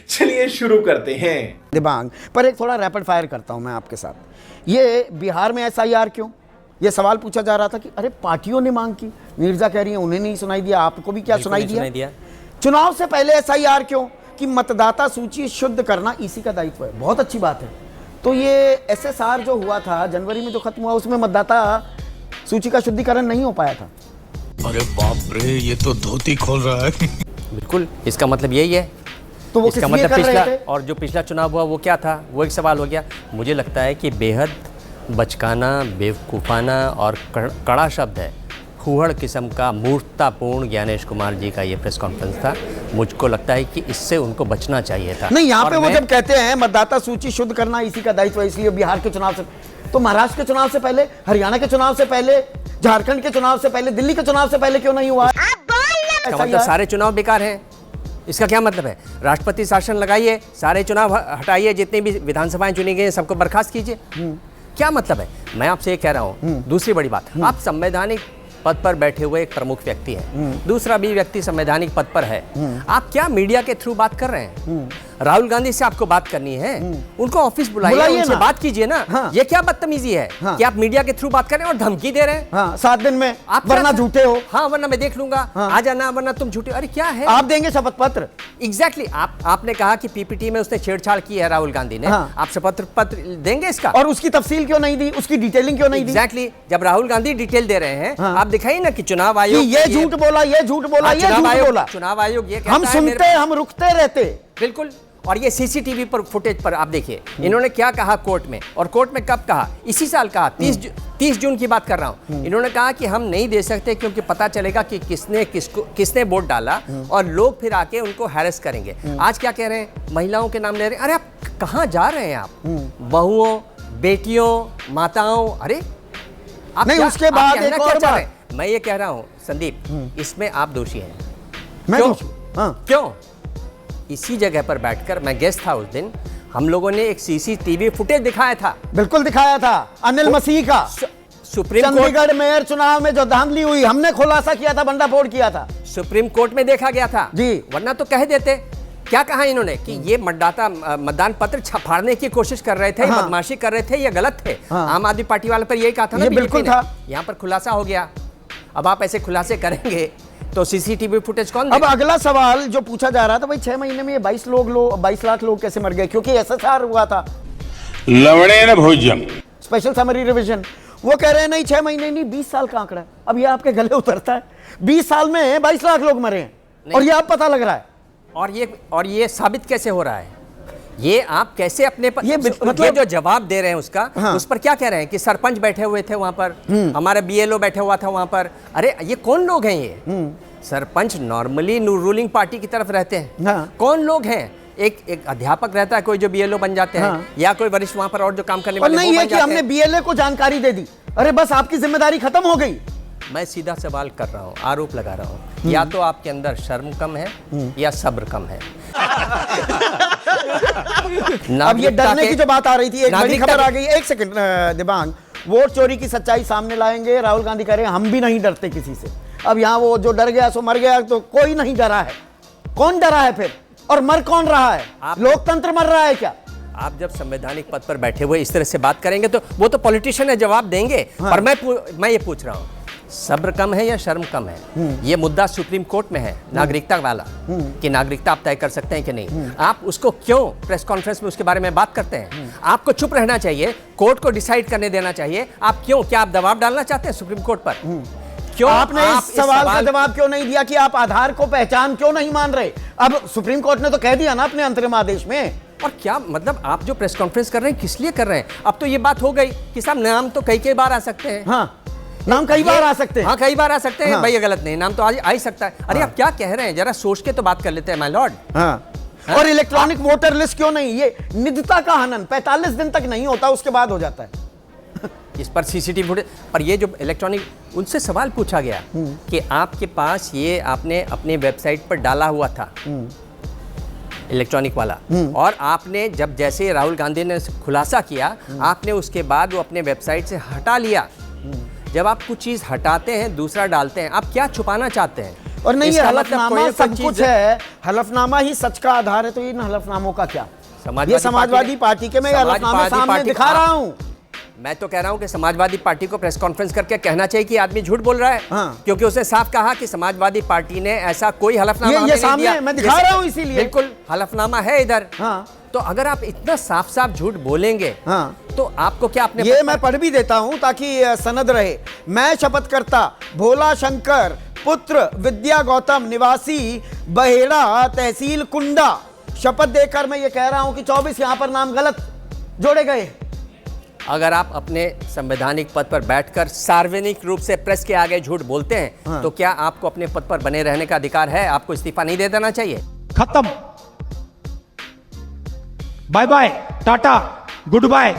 चलिए शुरू करते हैं। दिबांग पर एक थोड़ा रैपिड फायर करता हूं मैं आपके साथ। ये बिहार में एसआईआर क्यों? ये सवाल पूछा जा रहा था कि अरे पार्टियों ने मांग की, मिर्जा कह रही है उन्हें नहीं सुनाई दिया, आपको भी क्या सुनाई दिया? चुनाव से पहले एसआईआर क्यों? कि मतदाता सूची शुद्ध करना इसी का दायित्व है। बहुत अच्छी बात है। तो ये एसएसआर जो हुआ था जनवरी में, जो खत्म हुआ, उसमें मतदाता सूची का शुद्धिकरण नहीं हो पाया था। अरे बाप रे, ये तो धोती खोल रहा है। बिल्कुल, इसका मतलब यही है। तो वो इसका मतलब पिछला और जो पिछला चुनाव हुआ वो क्या था, वो एक सवाल हो गया। मुझे लगता है कि बेहद बचकाना, बेवकूफ़ाना और कड़ा शब्द है, फूहड़ किस्म का मूर्खतापूर्ण ज्ञानेश कुमार जी का ये प्रेस कॉन्फ्रेंस था। मुझको लगता है कि इससे उनको बचना चाहिए था। नहीं, यहाँ पे वो जब कहते हैं मतदाता सूची शुद्ध करना इसी का दायित्व है, इसलिए बिहार के चुनाव से, तो महाराष्ट्र के चुनाव से पहले, हरियाणा के चुनाव से पहले, झारखंड के चुनाव से पहले, दिल्ली के चुनाव से पहले क्यों नहीं हुआ? मतलब सारे चुनाव बेकार हैं, इसका क्या मतलब है? राष्ट्रपति शासन लगाइए, सारे चुनाव हटाइए, जितनी भी विधानसभाएं चुनी गई सबको बर्खास्त कीजिए। क्या मतलब है? मैं आपसे ये कह रहा हूँ। दूसरी बड़ी बात, आप संवैधानिक पद पर बैठे हुए एक प्रमुख व्यक्ति हैं, दूसरा भी व्यक्ति संवैधानिक पद पर है। आप क्या मीडिया के थ्रू बात कर रहे हैं? राहुल गांधी से आपको बात करनी है, उनको ऑफिस बुलाइए, उनसे बात कीजिए ना। हाँ। ये क्या बदतमीजी है कि आप मीडिया के थ्रू बात कर रहे हैं और धमकी दे रहे हैं? हाँ, 7 दिन में आप वरना झूठे हो। हाँ, वरना मैं देख लूंगा। हाँ। आ जाना, वरना तुम झूठे। अरे क्या है? आप देंगे शपथ पत्र? एग्जैक्टली। आपने कहा कि पीपीटी में उसने छेड़छाड़ की है राहुल गांधी ने। हाँ। आप शपथ पत्र देंगे इसका? और उसकी तफसील क्यों नहीं दी, उसकी डिटेलिंग क्यों नहीं दी? एग्जैक्टली। जब राहुल गांधी डिटेल दे रहे हैं, हाँ। आप दिखाइए ना कि चुनाव आयोग ये झूठ बोला, ये झूठ बोला, ये झूठ बोला। चुनाव आयोग ये कहता हम है, सुनते, हम रुकते रहते। बिल्कुल। और ये सीसीटीवी पर फुटेज पर आप देखिए, इन्होंने क्या कहा कोर्ट में, और कोर्ट में कब कहा? इसी साल कहा, 30 जून की बात कर रहा हूं। इन्होंने कहा कि हम नहीं दे सकते क्योंकि पता चलेगा कि किसने वोट डाला और लोग फिर आके उनको हैरेस करेंगे। आज क्या कह रहे हैं? महिलाओं के नाम ले रहे हैं। अरे आप कहां जा रहे हैं? आप बहुओं, बेटियों, माताओं, अरे आप नहीं, उसके बाद एक और बात मैं ये कह रहा हूं संदीप, इसमें आप दोषी हैं। मैं क्यों? दोषी? हाँ। क्यों? इसी जगह पर बैठकर, मैं गेस्ट था उस दिन, हम लोगों ने एक सीसीटीवी फुटेज दिखाया था। बिल्कुल दिखाया था, अनिल मसीह का। सुप्रीम कोर्ट, चंडीगढ़ मेयर चुनाव में जो धांधली हुई, हमने खुलासा किया था, बंडाफोड़ किया था। सुप्रीम कोर्ट में देखा गया था जी। वरना तो कह देते। क्या कहा इन्होंने कि ये मतदान पत्र फाड़ने की कोशिश कर रहे थे, हाँ। बदमाशी कर रहे थे, ये गलत थे। हाँ। आम आदमी पार्टी वाले पर यही कहा था ना, ये बिल्कुल था। यहाँ पर खुलासा हो गया। अब आप ऐसे खुलासे करेंगे तो सीसीटीवी फुटेज कौन देगा? अब अगला सवाल जो पूछा जा रहा था, भाई 6 महीने में ये 22 लाख लोग कैसे मर गए? क्योंकि एसएसआर हुआ था, लवड़े न भोजन, स्पेशल समरी रिवीजन। वो कह रहे हैं नहीं 6 महीने नहीं, 20 साल का आंकड़ा है। अब ये आपके गले उतरता है? 20 साल में 22 लाख लोग मरे हैं और ये आप पता लग रहा है। और ये साबित कैसे हो रहा है? ये आप कैसे अपने पर, ये मतलब ये जो जवाब दे रहे हैं उसका, हाँ। उस पर क्या कह रहे हैं कि सरपंच बैठे हुए थे वहां पर, हमारे बीएलओ बैठे हुआ था वहां पर। अरे ये कौन लोग हैं? ये सरपंच नॉर्मली रूलिंग पार्टी की तरफ रहते हैं। हाँ। कौन लोग हैं? एक अध्यापक रहता है, कोई जो बीएलओ बन जाते हैं। हाँ। या कोई वरिष्ठ वहां पर और जो काम करने वाले नहीं है कि हमने बीएलए को जानकारी दे दी, अरे बस आपकी जिम्मेदारी खत्म हो गई। मैं सीधा सवाल कर रहा हूँ, आरोप लगा रहा हूँ, या तो आपके अंदर शर्म कम है या सब्र कम है। अब ये डरने की जो बात आ रही थी, एक बड़ी खबर आ गई। एक सेकंड दिबांग, वोट चोरी की सच्चाई सामने लाएंगे। राहुल गांधी कह रहे हैं हम भी नहीं डरते किसी से। अब यहाँ वो जो डर गया सो मर गया, तो कोई नहीं डरा है। कौन डरा है फिर? और मर कौन रहा है? लोकतंत्र मर रहा है क्या? आप जब संवैधानिक पद पर बैठे हुए इस तरह से बात करेंगे तो वो तो पॉलिटिशियन है, जवाब देंगे। हाँ। पर मैं ये पूछ रहा हूँ, सब्र कम है या शर्म कम है? ये मुद्दा सुप्रीम कोर्ट में है, नागरिकता वाला, कि नागरिकता आप तय कर सकते हैं कि नहीं। आप उसको क्यों प्रेस कॉन्फ्रेंस में उसके बारे में बात करते हैं? आपको चुप रहना चाहिए, कोर्ट को डिसाइड करने देना चाहिए। आप क्यों, क्या आप दबाव डालना चाहते हैं सुप्रीम कोर्ट पर? क्यों आपने इस सवाल का जवाब क्यों नहीं दिया कि आप आधार को पहचान क्यों नहीं मान रहे? अब सुप्रीम कोर्ट ने तो कह दिया ना अपने अंतरिम आदेश में। और क्या मतलब, आप जो प्रेस कॉन्फ्रेंस कर रहे हैं किस लिए कर रहे हैं? अब तो ये बात हो गई कि साहब नाम तो कई बार आ सकते हैं। हाँ, नाम कई बार आ सकते हैं। हाँ, कई बार आ सकते हैं। हाँ। भाई ये गलत नहीं, नाम तो आ ही सकता है। अरे आप क्या कह रहे हैं? जरा सोच के तो बात कर लेते हैं माय लॉर्ड। हाँ। और इलेक्ट्रॉनिक वोटर लिस्ट क्यों नहीं? ये निजता का हनन 45 दिन तक नहीं होता, उसके बाद हो जाता है। इस पर सीसीटीवी फुटेज और ये जो इलेक्ट्रॉनिक, उनसे सवाल पूछा गया कि आपके पास ये आपने अपने वेबसाइट पर डाला हुआ था इलेक्ट्रॉनिक वाला, और आपने जब जैसे राहुल गांधी ने खुलासा किया, आपने उसके बाद वो अपने वेबसाइट से हटा लिया। जब आप कुछ चीज़ हटाते हैं दूसरा डालते हैं, आप क्या छुपाना चाहते हैं? और नहीं, ये इसका मतलब हलफनामा कोई ना कोई सब चीज़ कुछ है, हलफनामा ही सच का आधार है, तो इन हलफनामों का क्या? ये समाजवादी पार्टी के मैं हलफनामे सामने दिखा रहा हूँ। मैं तो कह रहा हूं कि समाजवादी पार्टी को प्रेस कॉन्फ्रेंस करके कहना चाहिए कि आदमी झूठ बोल रहा है। हाँ। क्योंकि उसने साफ कहा कि समाजवादी पार्टी ने ऐसा कोई हलफनामा ये हमें नहीं सामने दिया। मैं दिखा रहा हूं, इसीलिए बिल्कुल हलफनामा है इधर। हाँ। तो अगर आप इतना साफ साफ झूठ बोलेंगे, हाँ। तो आपको क्या अपने ये मैं पढ़ भी देता हूं ताकि सनद रहे। मैं शपथ करता भोला शंकर पुत्र विद्या गौतम निवासी बहेड़ा तहसील कुंडा, शपथ देकर मैं ये कह रहा हूं कि 24 यहां पर नाम गलत जोड़े गए। अगर आप अपने संवैधानिक पद पर बैठकर सार्वजनिक रूप से प्रेस के आगे झूठ बोलते हैं, हाँ। तो क्या आपको अपने पद पर बने रहने का अधिकार है? आपको इस्तीफा नहीं दे देना चाहिए? खत्म, bye bye, tata, good bye.